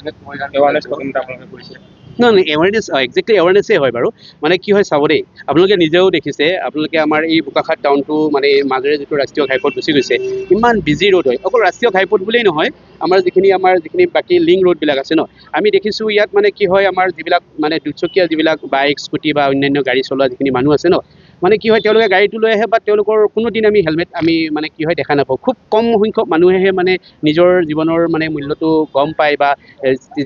Awareness programme এটা আপোনালোকে কৰিছে? না এৱাৰনেছ একজেক্টলি এৱাৰনেছেই হয় বাৰু মানে কি হয় চাব দেই আপোনালোকে নিজেও দেখিছে আপোনালোকে আমাৰ এই বোকাখাট টাউনটো মানে মাজেৰে যিটো ৰাষ্ট্ৰীয় ঘাইপথ গুচি গৈছে ইমান বিজি ৰোড হয় অকল ৰাষ্ট্ৰীয় ঘাইপথ বুলিয়েই নহয় আমাৰ যিখিনি বাকী লিংক ৰোডবিলাক আছে ন আমি দেখিছোঁ ইয়াত মানে কি হয় আমাৰ যিবিলাক মানে দুচকীয়া যিবিলাক বাইক স্কুটি বা অন্যান্য গাড়ী চলোৱা যিখিনি মানুহ আছে ন মানে কি হয় তেওঁলোকে গাড়ীটো লৈ আহে বা তেওঁলোকৰ কোনোদিন আমি হেলমেট আমি মানে কি হয় দেখা নাপাওঁ খুব কম সংখ্যক মানুহেহে মানে নিজৰ জীৱনৰ মানে মূল্যটো গম পায় বা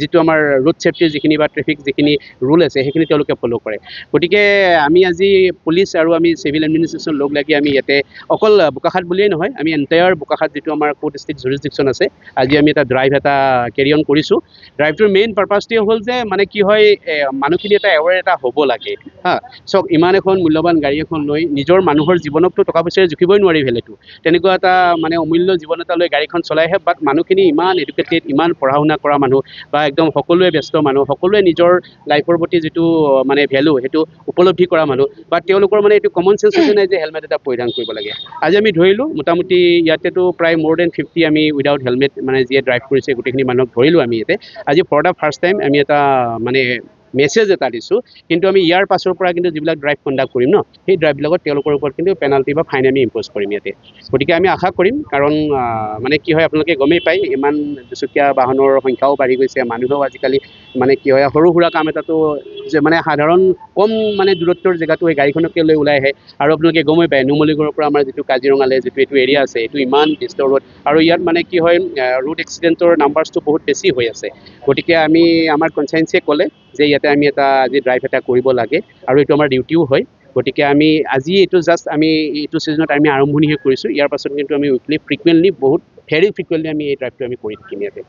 যিটো আমাৰ ৰোড ছেফটিৰ যিখিনি বা ট্ৰেফিক যিখিনি ৰুল আছে সেইখিনি তেওঁলোকে ফ'ল' কৰে গতিকে আমি আজি পুলিচ আৰু আমি চিভিল এডমিনিষ্ট্ৰেশ্যন লগ লাগি আমি ইয়াতে অকল বোকাখাট বুলিয়েই নহয় আমি এণ্টায়াৰ বোকাখাট যিটো আমাৰ কোৰ্ট ষ্ট্ৰিক্ট জুৰিছডিকশ্যন আছে আজি আমি এটা ড্ৰাইভ এটা কেৰি অন কৰিছোঁ ড্ৰাইভটোৰ মেইন পাৰ্পাছটোৱে হ'ল যে মানে কি হয় মানুহখিনি এটা এৱেৰ এটা হ'ব লাগে হা চাওক ইমান এখন মূল্যৱান গাড়ী এখন লৈ নিজৰ মানুহৰ জীৱনকতো টকা পইচাৰে জুখিবই নোৱাৰি ভেলুটো তেনেকুৱা এটা মানে অমূল্য জীৱন এটা লৈ গাড়ীখন চলাইহে বাট মানুহখিনি ইমান এডুকেটেড ইমান পঢ়া শুনা কৰা মানুহ বা একদম সকলোৱে ব্যস্ত মানুহ সকলোৱে নিজৰ লাইফৰ প্ৰতি যিটো মানে ভেলু সেইটো উপলব্ধি কৰা মানুহ বা তেওঁলোকৰ মানে এইটো কমন চেঞ্চ হৈছে নাই যে হেলমেট এটা পৰিধান কৰিব লাগে আজি আমি ধৰিলোঁ মোটামুটি ইয়াতেতো প্ৰায় মোৰ দেন 50 আমি উইদাউট হেলমেট মানে যিয়ে ড্ৰাইভ কৰিছে গোটেইখিনি মানুহক ধৰিলোঁ আমি ইয়াতে আজি ফৰ দ্য ফাৰ্ষ্ট টাইম আমি এটা মানে মেছেজ এটা দিছোঁ কিন্তু আমি ইয়াৰ পাছৰ পৰা কিন্তু যিবিলাক ড্ৰাইভ কণ্ডাক্ট কৰিম ন সেই ড্ৰাইভবিলাকত তেওঁলোকৰ ওপৰত কিন্তু পেনাল্টি বা ফাইন আমি ইম্প'জ কৰিম ইয়াতে গতিকে আমি আশা কৰিম কাৰণ মানে কি হয় আপোনালোকে গমেই পায় ইমান দুচকীয়া বাহনৰ সংখ্যাও বাঢ়ি গৈছে মানুহেও আজিকালি মানে কি হয় সৰু সুৰা কাম এটাতো যে মানে সাধাৰণ কম মানে দূৰত্বৰ জেগাটো এই গাড়ীখনকে লৈ ওলাই আহে আৰু আপোনালোকে গমেই পায় নুমলীগড়ৰ পৰা আমাৰ যিটো কাজিৰঙালৈ যিটো এইটো এৰিয়া আছে এইটো ইমান ব্যস্ত ৰোড আৰু ইয়াত মানে কি হয় ৰোড এক্সিডেণ্টৰ নাম্বাৰছটো বহুত বেছি হৈ আছে গতিকে আমি আমাৰ কনচায়েঞ্চে ক'লে যে ইয়াতে আমি এটা আজি ড্ৰাইভ এটা কৰিব লাগে আৰু এইটো আমাৰ ডিউটিও হয় গতিকে আমি আজি এইটো জাষ্ট আমি এইটো ছিজনত আমি আৰম্ভণিহে কৰিছোঁ ইয়াৰ পাছত কিন্তু আমি উইকলি ফ্ৰিকুৱেণ্টলি বহুত ভেৰি ফ্ৰিকুৱেণ্টলি আমি এই ড্ৰাইভটো আমি কৰি থাকিম ইয়াতে